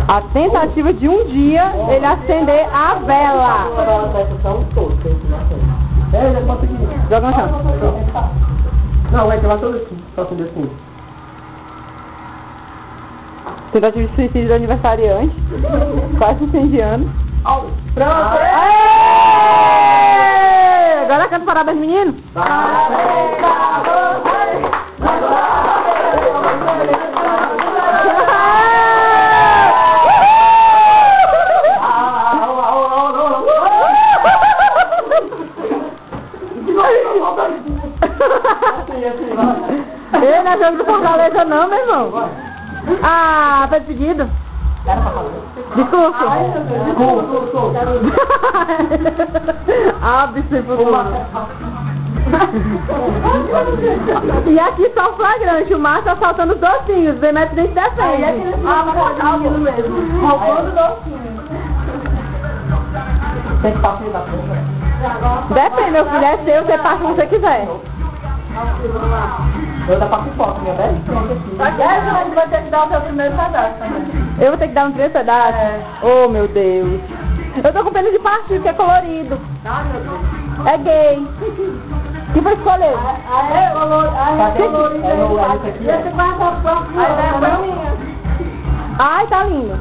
A tentativa de um dia ele acender a vela. Joga no chão. Não, vai queimar todo aqui, só acender assim. Tentativa de suicídio do aniversariante. Quase incendiando. Pronto! Agora canta parabéns, menino. Parabéns pra você. Ei, não é jogo do Fortaleza não, meu irmão. Ah, foi pedido. Discurso. Absurdo. E aqui só o flagrante, o Márcio assaltando os docinhos, o Demetrio nem se defende. Mas pode aquilo mesmo. Roubando docinho. Tem que passar da frente. Depende, meu filho, é seu, você passa onde você quiser. Eu dá pra pipoca, minha velha. Essa vai ter que dar o seu primeiro pedaço também. Eu vou ter que dar um 3 pedaços? Oh, meu Deus. Eu tô com pena de partir, porque é colorido. Ai, meu Deus. É gay. Quem vai escolher? É colorido. É esse aqui. Esse vai pra próxima. Aí é pra mim. Ai, tá lindo.